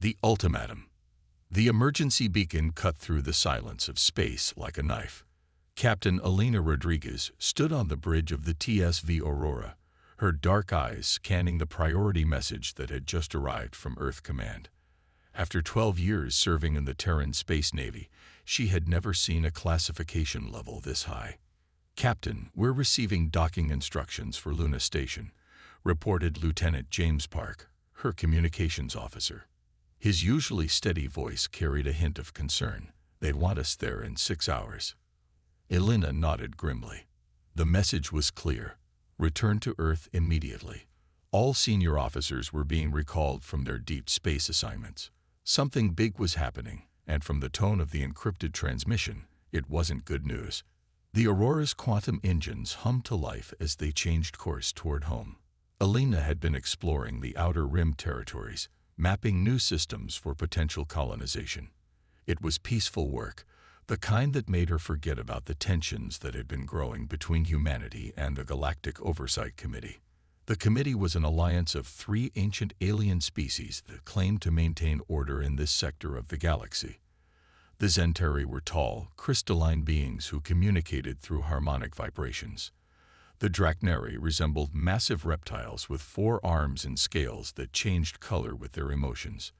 The ultimatum. The emergency beacon cut through the silence of space like a knife. Captain Elena Rodriguez stood on the bridge of the TSV Aurora, her dark eyes scanning the priority message that had just arrived from Earth Command. After 12 years serving in the Terran Space Navy, she had never seen a classification level this high. "Captain, we're receiving docking instructions for Luna Station," reported Lieutenant James Park, her communications officer. His usually steady voice carried a hint of concern. "They'd want us there in 6 hours." Elena nodded grimly. The message was clear. Return to Earth immediately. All senior officers were being recalled from their deep space assignments. Something big was happening, and from the tone of the encrypted transmission, it wasn't good news. The Aurora's quantum engines hummed to life as they changed course toward home. Elena had been exploring the Outer Rim territories, mapping new systems for potential colonization. It was peaceful work, the kind that made her forget about the tensions that had been growing between humanity and the Galactic Oversight Committee. The committee was an alliance of 3 ancient alien species that claimed to maintain order in this sector of the galaxy. The Zentari were tall, crystalline beings who communicated through harmonic vibrations. The Drachneri resembled massive reptiles with 4 arms and scales that changed color with their emotions.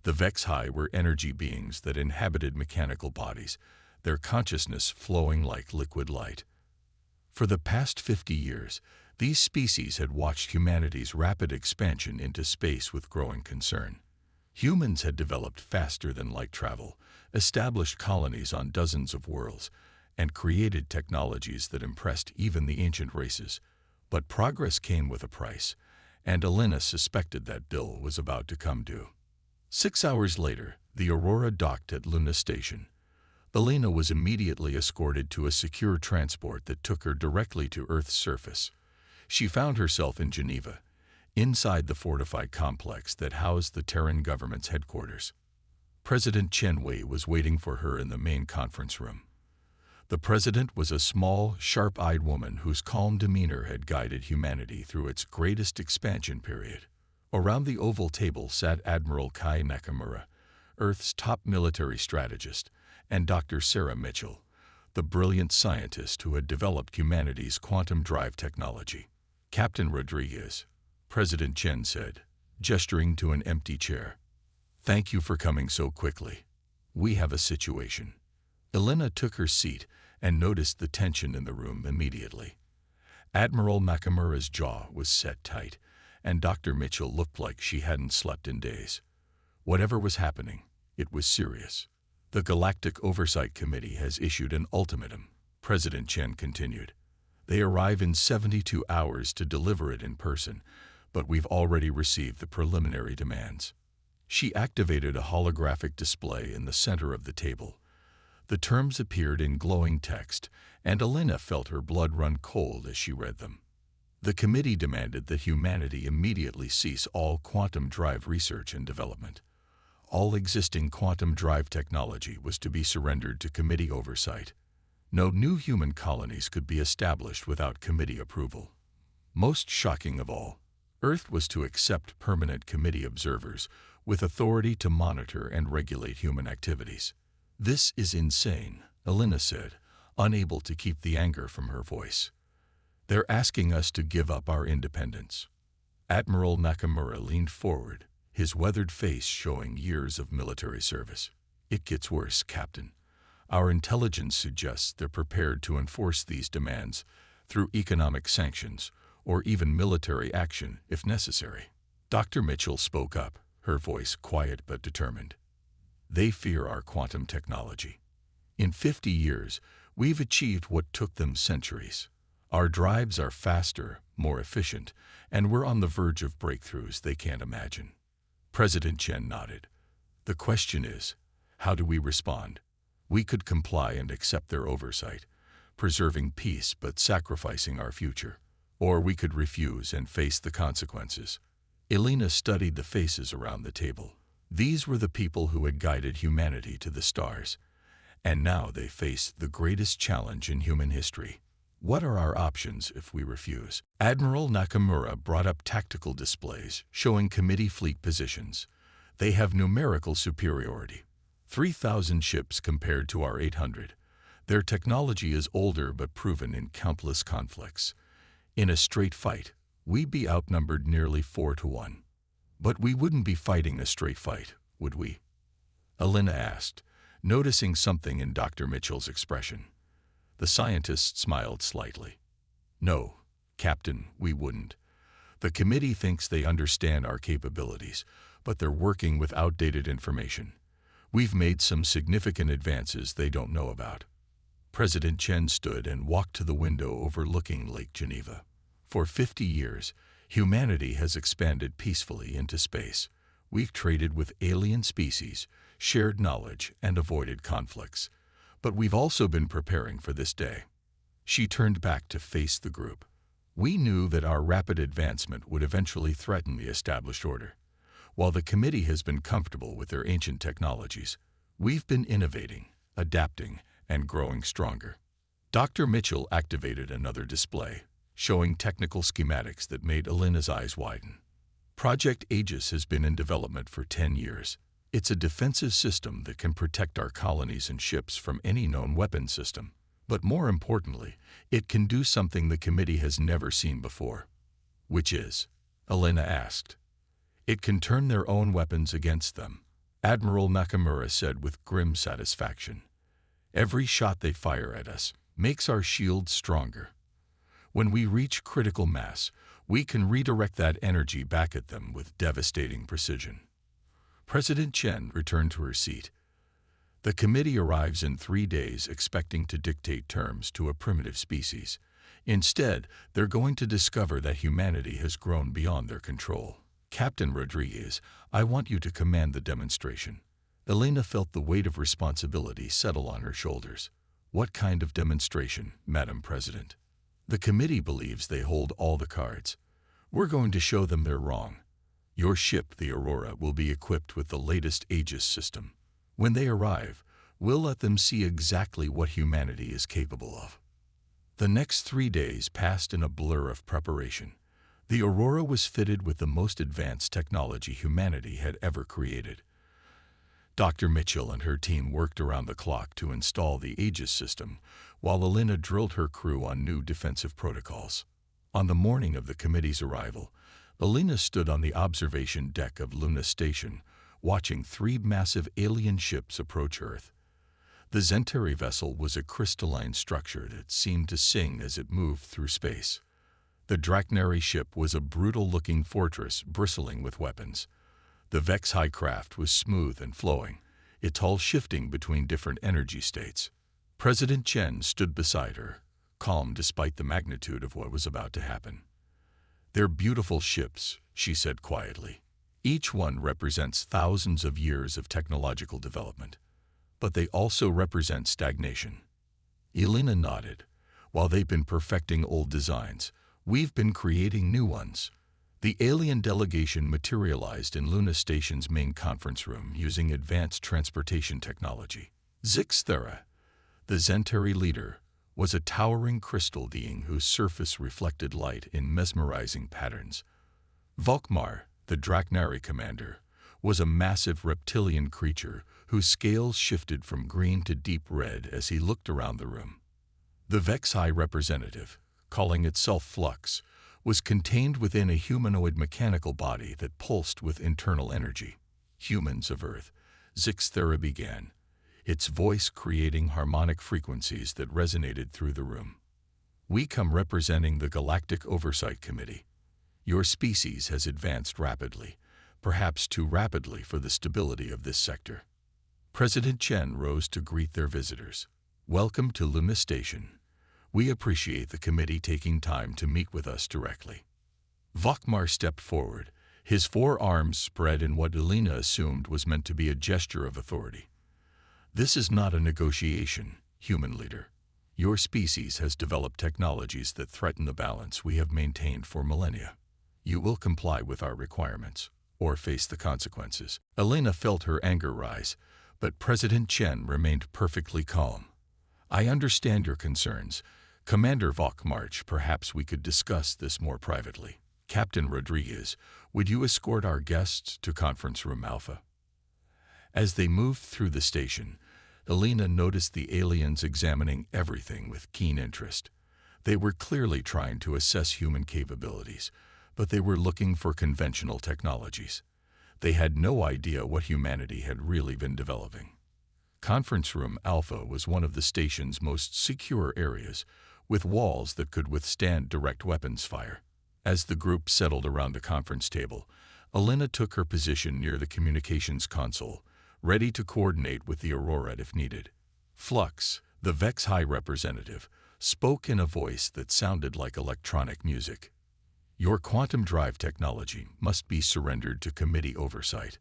The Vexhi were energy beings that inhabited mechanical bodies, their consciousness flowing like liquid light. For the past 50 years, these species had watched humanity's rapid expansion into space with growing concern. Humans had developed faster than light travel, established colonies on dozens of worlds, and created technologies that impressed even the ancient races. But progress came with a price, and Elena suspected that bill was about to come due. 6 hours later, the Aurora docked at Luna Station. Elena was immediately escorted to a secure transport that took her directly to Earth's surface. She found herself in Geneva, inside the fortified complex that housed the Terran government's headquarters. President Chen Wei was waiting for her in the main conference room. The president was a small, sharp-eyed woman whose calm demeanor had guided humanity through its greatest expansion period. Around the oval table sat Admiral Kai Nakamura, Earth's top military strategist, and Dr. Sarah Mitchell, the brilliant scientist who had developed humanity's quantum drive technology. "Captain Rodriguez," President Chen said, gesturing to an empty chair. "Thank you for coming so quickly. We have a situation." Elena took her seat and noticed the tension in the room immediately. Admiral Nakamura's jaw was set tight, and Dr. Mitchell looked like she hadn't slept in days. Whatever was happening, it was serious. "The Galactic Oversight Committee has issued an ultimatum," President Chen continued. "They arrive in 72 hours to deliver it in person, but we've already received the preliminary demands." She activated a holographic display in the center of the table. The terms appeared in glowing text, and Elena felt her blood run cold as she read them. The committee demanded that humanity immediately cease all quantum drive research and development. All existing quantum drive technology was to be surrendered to committee oversight. No new human colonies could be established without committee approval. Most shocking of all, Earth was to accept permanent committee observers with authority to monitor and regulate human activities. "This is insane," Elena said, unable to keep the anger from her voice. "They're asking us to give up our independence." Admiral Nakamura leaned forward, his weathered face showing years of military service. "It gets worse, Captain. Our intelligence suggests they're prepared to enforce these demands through economic sanctions or even military action if necessary." Dr. Mitchell spoke up, her voice quiet but determined. "They fear our quantum technology. In 50 years, we've achieved what took them centuries. Our drives are faster, more efficient, and we're on the verge of breakthroughs they can't imagine." President Chen nodded. "The question is, how do we respond? We could comply and accept their oversight, preserving peace but sacrificing our future. Or we could refuse and face the consequences." Elena studied the faces around the table. These were the people who had guided humanity to the stars, and now they faced the greatest challenge in human history. "What are our options if we refuse?" Admiral Nakamura brought up tactical displays showing committee fleet positions. They have numerical superiority. 3,000 ships compared to our 800. Their technology is older but proven in countless conflicts. In a straight fight, we'd be outnumbered nearly 4-1. But we wouldn't be fighting a straight fight, would we? Elena asked, noticing something in Dr. Mitchell's expression. The scientist smiled slightly. No, Captain, we wouldn't. The committee thinks they understand our capabilities, but they're working with outdated information. We've made some significant advances they don't know about. President Chen stood and walked to the window overlooking Lake Geneva. For 50 years, humanity has expanded peacefully into space. We've traded with alien species, shared knowledge, and avoided conflicts. But we've also been preparing for this day. She turned back to face the group. We knew that our rapid advancement would eventually threaten the established order. While the committee has been comfortable with their ancient technologies, we've been innovating, adapting, and growing stronger. Dr. Mitchell activated another display, showing technical schematics that made Elena's eyes widen. Project Aegis has been in development for 10 years. It's a defensive system that can protect our colonies and ships from any known weapon system. But more importantly, it can do something the committee has never seen before. Which is? Elena asked. It can turn their own weapons against them, Admiral Nakamura said with grim satisfaction. Every shot they fire at us makes our shields stronger. When we reach critical mass, we can redirect that energy back at them with devastating precision. President Chen returned to her seat. The committee arrives in 3 days expecting to dictate terms to a primitive species. Instead, they're going to discover that humanity has grown beyond their control. Captain Rodriguez, I want you to command the demonstration. Elena felt the weight of responsibility settle on her shoulders. What kind of demonstration, Madam President? The committee believes they hold all the cards. We're going to show them they're wrong. Your ship, the Aurora, will be equipped with the latest Aegis system. When they arrive, we'll let them see exactly what humanity is capable of. The next 3 days passed in a blur of preparation. The Aurora was fitted with the most advanced technology humanity had ever created. Dr. Mitchell and her team worked around the clock to install the Aegis system, while Elena drilled her crew on new defensive protocols. On the morning of the committee's arrival, Elena stood on the observation deck of Luna Station, watching 3 massive alien ships approach Earth. The Zentari vessel was a crystalline structure that seemed to sing as it moved through space. The Drachnari ship was a brutal-looking fortress bristling with weapons. The Vex-High craft was smooth and flowing, its hull shifting between different energy states. President Chen stood beside her, calm despite the magnitude of what was about to happen. "They're beautiful ships," she said quietly. "Each one represents thousands of years of technological development. But they also represent stagnation." Elena nodded. "While they've been perfecting old designs, we've been creating new ones." The alien delegation materialized in Luna Station's main conference room using advanced transportation technology. Zixthera, the Zentari leader, was a towering crystal being whose surface reflected light in mesmerizing patterns. Volkmar, the Drachnari commander, was a massive reptilian creature whose scales shifted from green to deep red as he looked around the room. The Vex-High representative, calling itself Flux, was contained within a humanoid mechanical body that pulsed with internal energy. "Humans of Earth," Zixthera began, its voice creating harmonic frequencies that resonated through the room. "We come representing the Galactic Oversight Committee. Your species has advanced rapidly, perhaps too rapidly for the stability of this sector." President Chen rose to greet their visitors. "Welcome to Luna Station. We appreciate the committee taking time to meet with us directly." Volkmar stepped forward, his 4 arms spread in what Elena assumed was meant to be a gesture of authority. "This is not a negotiation, human leader. Your species has developed technologies that threaten the balance we have maintained for millennia. You will comply with our requirements, or face the consequences." Elena felt her anger rise, but President Chen remained perfectly calm. "I understand your concerns. Commander Volkmarch, perhaps we could discuss this more privately. Captain Rodriguez, would you escort our guests to Conference Room Alpha?" As they moved through the station, Elena noticed the aliens examining everything with keen interest. They were clearly trying to assess human capabilities, but they were looking for conventional technologies. They had no idea what humanity had really been developing. Conference Room Alpha was one of the station's most secure areas, with walls that could withstand direct weapons fire. As the group settled around the conference table, Elena took her position near the communications console, ready to coordinate with the Aurora if needed. Flux, the Vex High representative, spoke in a voice that sounded like electronic music. Your quantum drive technology must be surrendered to committee oversight.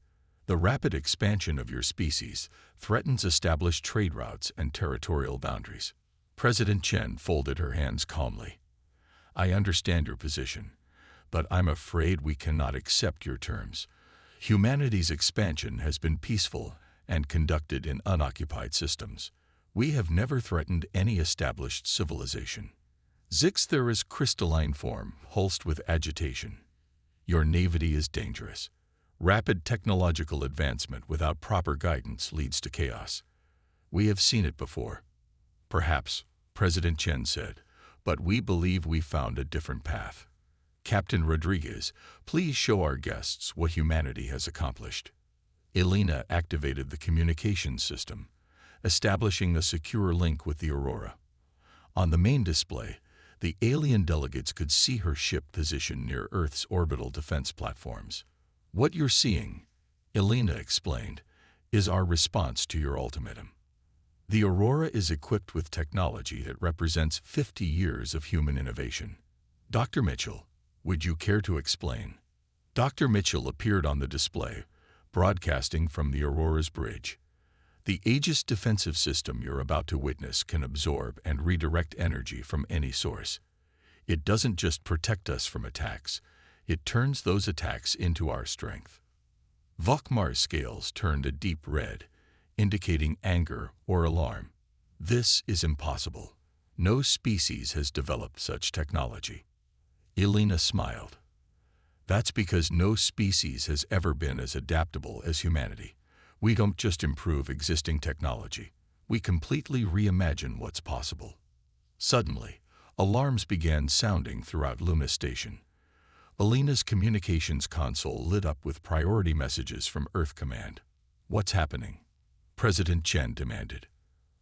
The rapid expansion of your species threatens established trade routes and territorial boundaries. President Chen folded her hands calmly. I understand your position, but I'm afraid we cannot accept your terms. Humanity's expansion has been peaceful and conducted in unoccupied systems. We have never threatened any established civilization. There is crystalline form, pulsed with agitation. Your naivety is dangerous. Rapid technological advancement without proper guidance leads to chaos. We have seen it before. Perhaps, President Chen said, but we believe we found a different path. Captain Rodriguez, please show our guests what humanity has accomplished. Elena activated the communications system, establishing a secure link with the Aurora. On the main display, the alien delegates could see her ship positioned near Earth's orbital defense platforms. What you're seeing, Elena explained, is our response to your ultimatum. The Aurora is equipped with technology that represents 50 years of human innovation. Dr. Mitchell, would you care to explain? Dr. Mitchell appeared on the display, broadcasting from the Aurora's bridge. The Aegis defensive system you're about to witness can absorb and redirect energy from any source. It doesn't just protect us from attacks, it turns those attacks into our strength. Vokmar's scales turned a deep red, indicating anger or alarm. This is impossible. No species has developed such technology. Elena smiled. That's because no species has ever been as adaptable as humanity. We don't just improve existing technology, we completely reimagine what's possible. Suddenly, alarms began sounding throughout Luna Station. Elena's communications console lit up with priority messages from Earth Command. What's happening? President Chen demanded.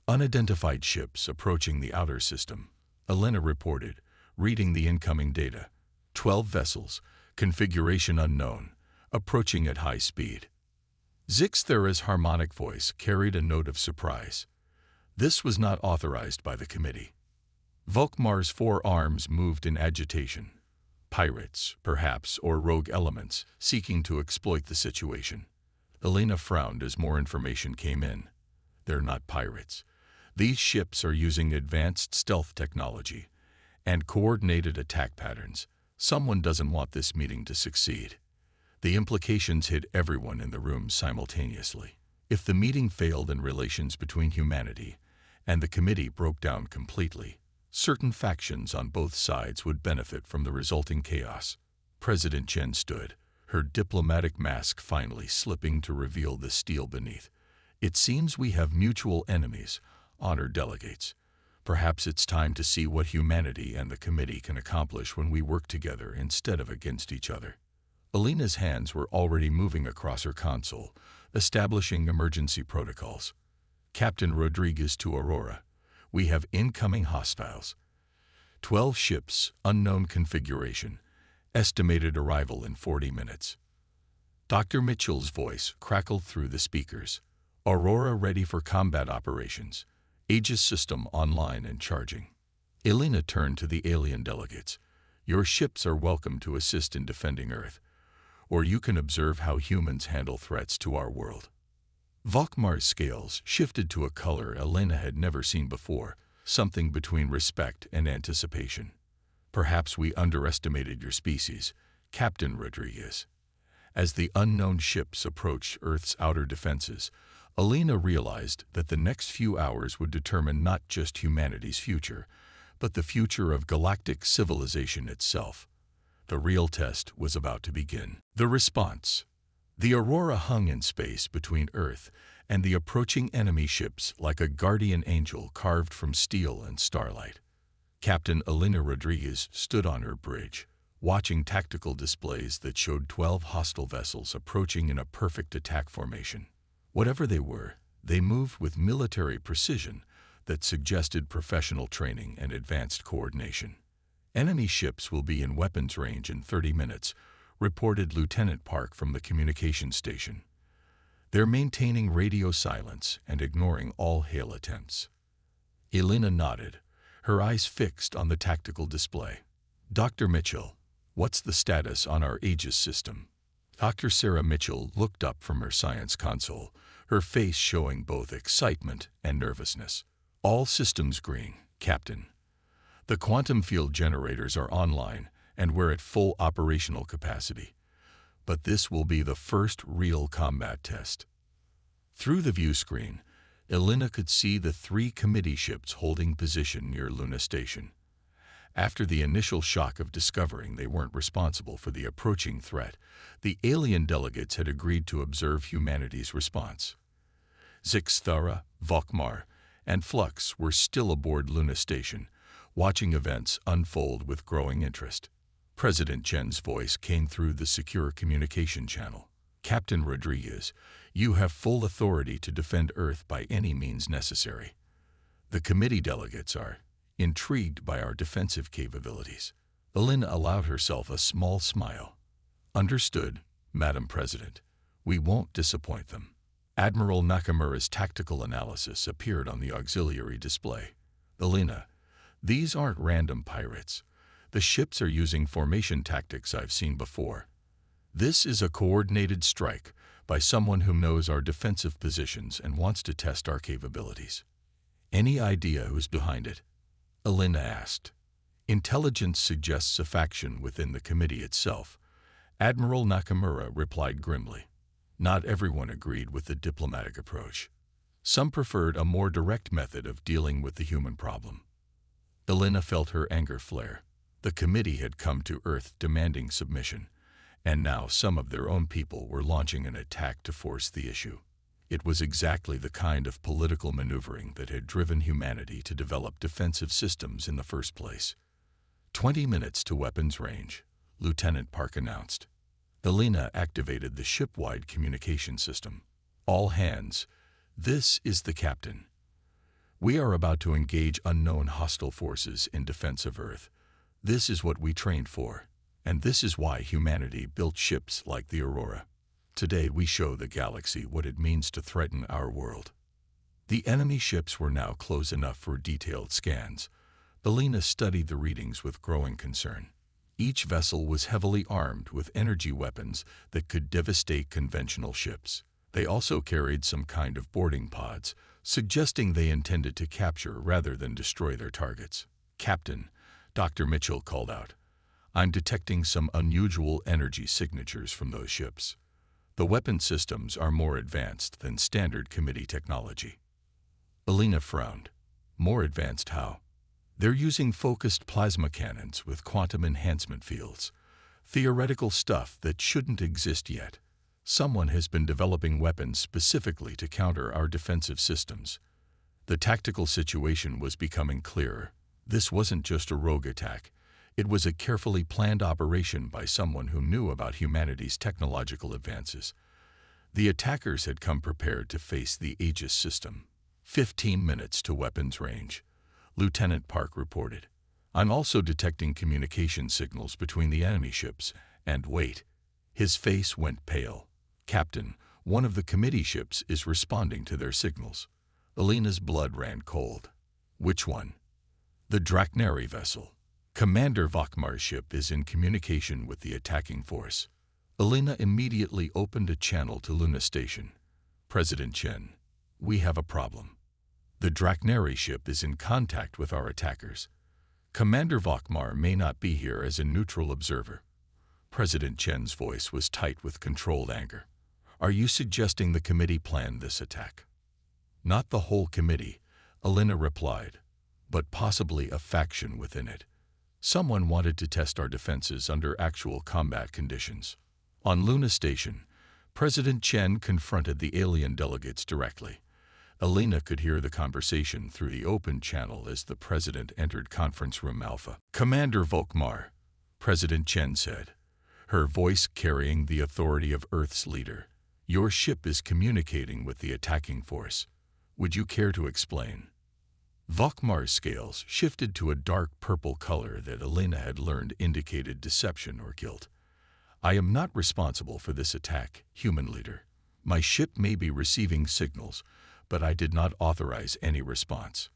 Unidentified ships approaching the outer system, Elena reported, reading the incoming data. 12 vessels, configuration unknown, approaching at high speed. Zixthera's harmonic voice carried a note of surprise. This was not authorized by the committee. Volkmar's 4 arms moved in agitation. Pirates, perhaps, or rogue elements, seeking to exploit the situation. Elena frowned as more information came in. They're not pirates. These ships are using advanced stealth technology and coordinated attack patterns. Someone doesn't want this meeting to succeed. The implications hit everyone in the room simultaneously. If the meeting failed and relations between humanity and the committee broke down completely, certain factions on both sides would benefit from the resulting chaos. President Chen stood, her diplomatic mask finally slipping to reveal the steel beneath. It seems we have mutual enemies, honored delegates. Perhaps it's time to see what humanity and the committee can accomplish when we work together instead of against each other. Elena's hands were already moving across her console, establishing emergency protocols. Captain Rodriguez to Aurora. We have incoming hostiles. 12 ships, unknown configuration. Estimated arrival in 40 minutes. Dr. Mitchell's voice crackled through the speakers. Aurora ready for combat operations. Aegis system online and charging. Elena turned to the alien delegates. Your ships are welcome to assist in defending Earth, or you can observe how humans handle threats to our world. Volkmar's scales shifted to a color Elena had never seen before, something between respect and anticipation. Perhaps we underestimated your species, Captain Rodriguez. As the unknown ships approached Earth's outer defenses, Elena realized that the next few hours would determine not just humanity's future, but the future of galactic civilization itself. The real test was about to begin. The response. The Aurora hung in space between Earth and the approaching enemy ships like a guardian angel carved from steel and starlight. Captain Elena Rodriguez stood on her bridge, watching tactical displays that showed 12 hostile vessels approaching in a perfect attack formation. Whatever they were, they moved with military precision that suggested professional training and advanced coordination. Enemy ships will be in weapons range in 30 minutes, reported Lieutenant Park from the communications station. They're maintaining radio silence and ignoring all hail attempts. Elena nodded, her eyes fixed on the tactical display. Dr. Mitchell, what's the status on our Aegis system? Dr. Sarah Mitchell looked up from her science console, her face showing both excitement and nervousness. All systems green, Captain. The quantum field generators are online, and we're at full operational capacity. But this will be the first real combat test. Through the view screen, Elena could see the 3 committee ships holding position near Luna Station. After the initial shock of discovering they weren't responsible for the approaching threat, the alien delegates had agreed to observe humanity's response. Zixthara, Vokmar, and Flux were still aboard Luna Station, watching events unfold with growing interest. President Chen's voice came through the secure communication channel. Captain Rodriguez, you have full authority to defend Earth by any means necessary. The committee delegates are intrigued by our defensive capabilities. Elena allowed herself a small smile. Understood, Madam President. We won't disappoint them. Admiral Nakamura's tactical analysis appeared on the auxiliary display. Elena, these aren't random pirates. The ships are using formation tactics I've seen before. This is a coordinated strike by someone who knows our defensive positions and wants to test our capabilities. Any idea who's behind it? Elena asked. Intelligence suggests a faction within the committee itself. Admiral Nakamura replied grimly. Not everyone agreed with the diplomatic approach. Some preferred a more direct method of dealing with the human problem. Elena felt her anger flare. The committee had come to Earth demanding submission, and now some of their own people were launching an attack to force the issue. It was exactly the kind of political maneuvering that had driven humanity to develop defensive systems in the first place. 20 minutes to weapons range, Lieutenant Park announced. Elena activated the ship-wide communication system. All hands, this is the captain. We are about to engage unknown hostile forces in defense of Earth. This is what we trained for, and this is why humanity built ships like the Aurora. Today we show the galaxy what it means to threaten our world. The enemy ships were now close enough for detailed scans. Elena studied the readings with growing concern. Each vessel was heavily armed with energy weapons that could devastate conventional ships. They also carried some kind of boarding pods, suggesting they intended to capture rather than destroy their targets. Captain, Dr. Mitchell called out, I'm detecting some unusual energy signatures from those ships. The weapon systems are more advanced than standard committee technology. Elena frowned. More advanced how? They're using focused plasma cannons with quantum enhancement fields. Theoretical stuff that shouldn't exist yet. Someone has been developing weapons specifically to counter our defensive systems. The tactical situation was becoming clearer. This wasn't just a rogue attack. It was a carefully planned operation by someone who knew about humanity's technological advances. The attackers had come prepared to face the Aegis system. 15 minutes to weapons range, Lieutenant Park reported. I'm also detecting communication signals between the enemy ships, and wait. His face went pale. Captain, one of the committee ships is responding to their signals. Elena's blood ran cold. Which one? The Draknari vessel. Commander Vokmar's ship is in communication with the attacking force. Elena immediately opened a channel to Luna Station. President Chen, we have a problem. The Draknari ship is in contact with our attackers. Commander Vokmar may not be here as a neutral observer. President Chen's voice was tight with controlled anger. Are you suggesting the committee planned this attack? Not the whole committee, Elena replied, but possibly a faction within it. Someone wanted to test our defenses under actual combat conditions. On Luna Station, President Chen confronted the alien delegates directly. Elena could hear the conversation through the open channel as the president entered conference room Alpha. "Commander Volkmar," President Chen said, her voice carrying the authority of Earth's leader. "Your ship is communicating with the attacking force. Would you care to explain?" Volkmar's scales shifted to a dark purple color that Elena had learned indicated deception or guilt. "I am not responsible for this attack, human leader. My ship may be receiving signals, but I did not authorize any response."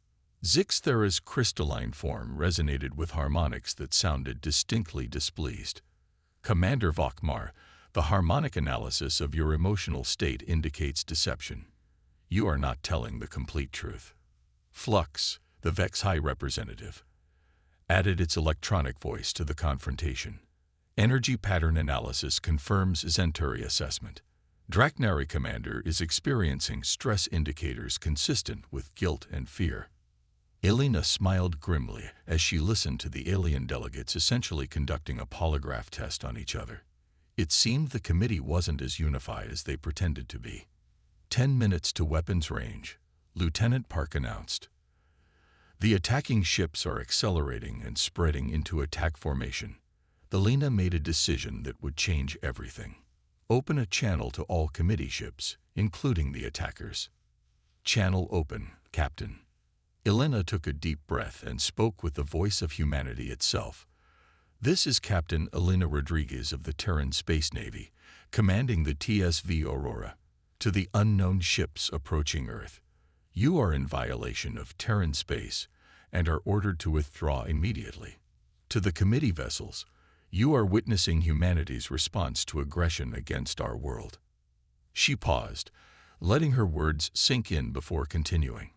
Zixthera's crystalline form resonated with harmonics that sounded distinctly displeased. "Commander Volkmar, the harmonic analysis of your emotional state indicates deception. You are not telling the complete truth." Flux, the Vex High representative, added its electronic voice to the confrontation. "Energy pattern analysis confirms Zenturi assessment. Draknari Commander is experiencing stress indicators consistent with guilt and fear." Elena smiled grimly as she listened to the alien delegates essentially conducting a polygraph test on each other. It seemed the committee wasn't as unified as they pretended to be. 10 minutes to weapons range, Lieutenant Park announced. "The attacking ships are accelerating and spreading into attack formation." Elena made a decision that would change everything. "Open a channel to all committee ships, including the attackers." "Channel open, Captain." Elena took a deep breath and spoke with the voice of humanity itself. "This is Captain Elena Rodriguez of the Terran Space Navy, commanding the TSV Aurora. To the unknown ships approaching Earth, you are in violation of Terran space and are ordered to withdraw immediately. To the committee vessels, you are witnessing humanity's response to aggression against our world." She paused, letting her words sink in before continuing.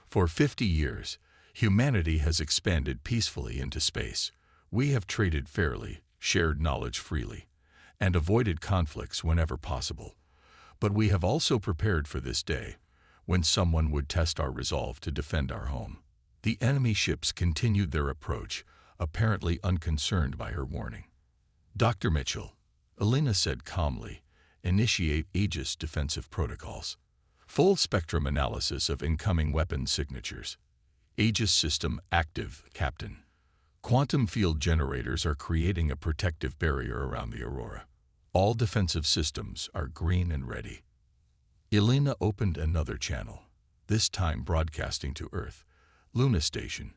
"For 50 years, humanity has expanded peacefully into space. We have traded fairly, shared knowledge freely, and avoided conflicts whenever possible. But we have also prepared for this day, when someone would test our resolve to defend our home." The enemy ships continued their approach, apparently unconcerned by her warning. "Dr. Mitchell," Elena said calmly, "initiate Aegis defensive protocols. Full spectrum analysis of incoming weapon signatures. Aegis system active, Captain. Quantum field generators are creating a protective barrier around the Aurora. All defensive systems are green and ready." Elena opened another channel, this time broadcasting to Earth, Luna Station,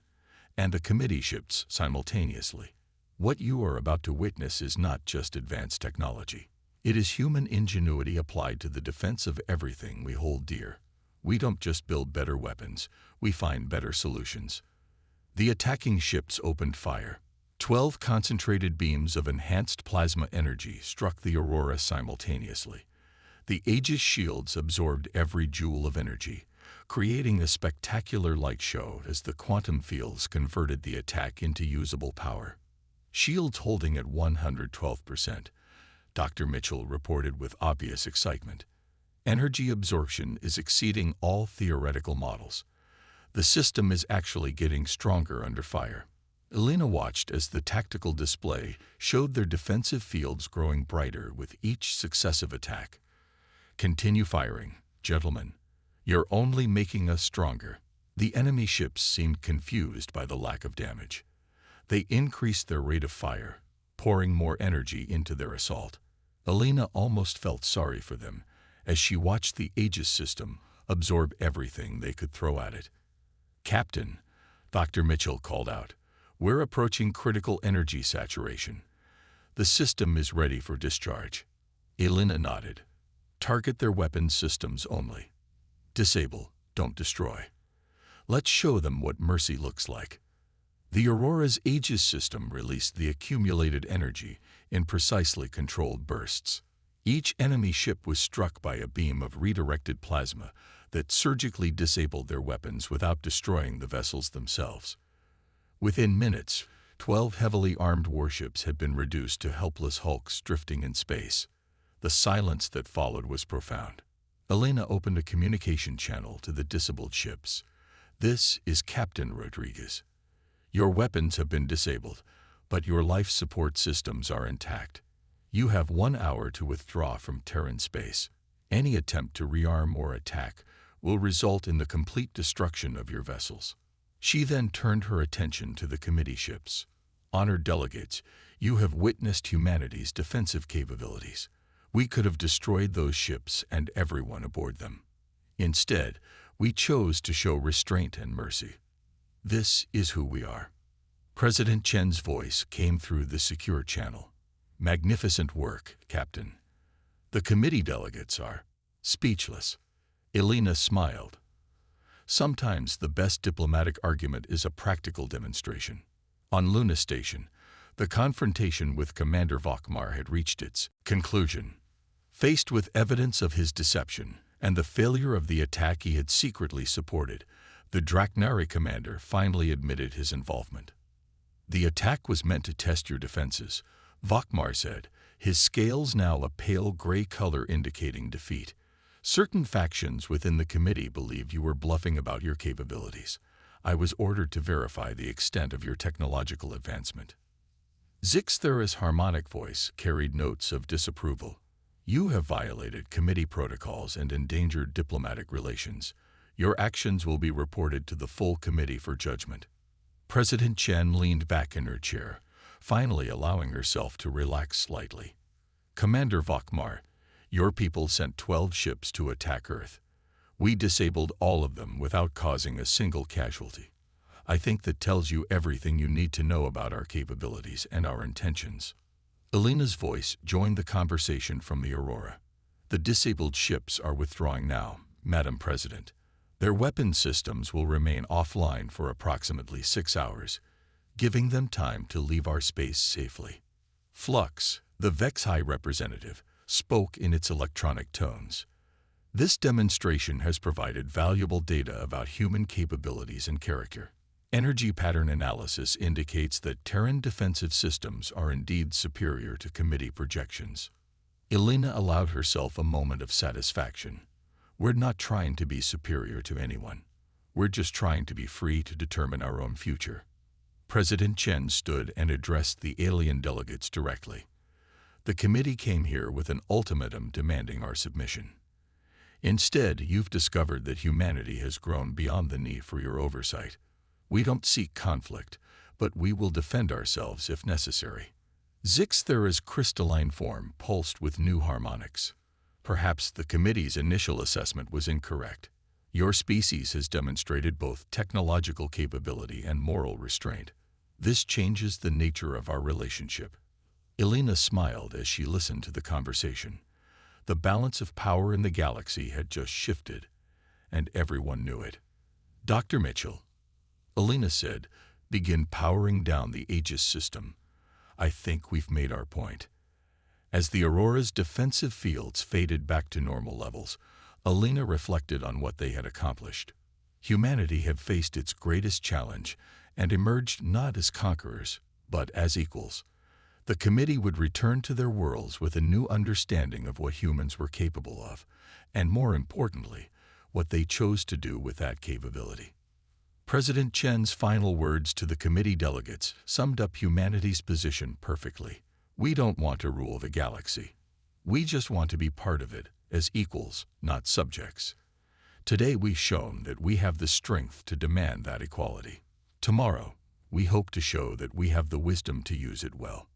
and the committee ships simultaneously. "What you are about to witness is not just advanced technology. It is human ingenuity applied to the defense of everything we hold dear. We don't just build better weapons, we find better solutions." The attacking ships opened fire. 12 concentrated beams of enhanced plasma energy struck the Aurora simultaneously. The Aegis shields absorbed every joule of energy, creating a spectacular light show as the quantum fields converted the attack into usable power. "Shields holding at 112%, Dr. Mitchell reported with obvious excitement. "Energy absorption is exceeding all theoretical models. The system is actually getting stronger under fire." Elena watched as the tactical display showed their defensive fields growing brighter with each successive attack. "Continue firing, gentlemen. You're only making us stronger." The enemy ships seemed confused by the lack of damage. They increased their rate of fire, pouring more energy into their assault. Elena almost felt sorry for them as she watched the Aegis system absorb everything they could throw at it. "Captain," Dr. Mitchell called out, "we're approaching critical energy saturation. The system is ready for discharge." Elena nodded. "Target their weapon systems only. Disable, don't destroy. Let's show them what mercy looks like." The Aurora's Aegis system released the accumulated energy in precisely controlled bursts. Each enemy ship was struck by a beam of redirected plasma that surgically disabled their weapons without destroying the vessels themselves. Within minutes, 12 heavily armed warships had been reduced to helpless hulks drifting in space. The silence that followed was profound. Elena opened a communication channel to the disabled ships. "This is Captain Rodriguez. Your weapons have been disabled, but your life support systems are intact. You have 1 hour to withdraw from Terran space. Any attempt to rearm or attack will result in the complete destruction of your vessels. She then turned her attention to the committee ships. Honored delegates, you have witnessed humanity's defensive capabilities. We could have destroyed those ships and everyone aboard them. Instead, we chose to show restraint and mercy. This is who we are. President Chen's voice came through the secure channel. Magnificent work, Captain. The committee delegates are speechless. Elena smiled. Sometimes the best diplomatic argument is a practical demonstration. On Luna Station, the confrontation with Commander Vakmar had reached its conclusion. Faced with evidence of his deception and the failure of the attack he had secretly supported, the Draknari commander finally admitted his involvement. The attack was meant to test your defenses, Vakmar said, his scales now a pale gray color indicating defeat. Certain factions within the committee believed you were bluffing about your capabilities. I was ordered to verify the extent of your technological advancement. Zixthera's harmonic voice carried notes of disapproval. You have violated committee protocols and endangered diplomatic relations. Your actions will be reported to the full committee for judgment. President Chen leaned back in her chair, finally allowing herself to relax slightly. Commander Vakmar, your people sent 12 ships to attack Earth. We disabled all of them without causing a single casualty. I think that tells you everything you need to know about our capabilities and our intentions. Elena's voice joined the conversation from the Aurora. The disabled ships are withdrawing now, Madam President. Their weapon systems will remain offline for approximately 6 hours, giving them time to leave our space safely. Flux, the Vex High representative, spoke in its electronic tones. This demonstration has provided valuable data about human capabilities and character. Energy pattern analysis indicates that Terran defensive systems are indeed superior to committee projections. Elena allowed herself a moment of satisfaction. We're not trying to be superior to anyone. We're just trying to be free to determine our own future. President Chen stood and addressed the alien delegates directly. The committee came here with an ultimatum demanding our submission. Instead, you've discovered that humanity has grown beyond the need for your oversight. We don't seek conflict, but we will defend ourselves if necessary. Zixthera's crystalline form pulsed with new harmonics. Perhaps the committee's initial assessment was incorrect. Your species has demonstrated both technological capability and moral restraint. This changes the nature of our relationship. Elena smiled as she listened to the conversation. The balance of power in the galaxy had just shifted, and everyone knew it. Dr. Mitchell, Elena said, begin powering down the Aegis system. I think we've made our point. As the Aurora's defensive fields faded back to normal levels, Elena reflected on what they had accomplished. Humanity had faced its greatest challenge and emerged not as conquerors, but as equals. The committee would return to their worlds with a new understanding of what humans were capable of, and more importantly, what they chose to do with that capability. President Chen's final words to the committee delegates summed up humanity's position perfectly. We don't want to rule the galaxy. We just want to be part of it as equals, not subjects. Today we've shown that we have the strength to demand that equality. Tomorrow, we hope to show that we have the wisdom to use it well.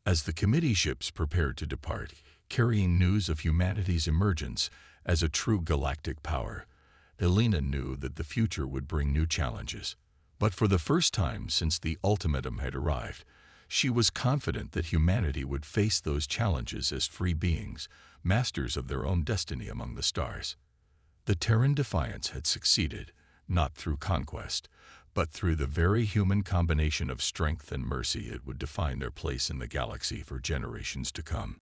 As the committee ships prepared to depart, carrying news of humanity's emergence as a true galactic power, Elena knew that the future would bring new challenges. But for the first time since the ultimatum had arrived, she was confident that humanity would face those challenges as free beings, masters of their own destiny among the stars. The Terran defiance had succeeded, not through conquest, but through the very human combination of strength and mercy it would define their place in the galaxy for generations to come.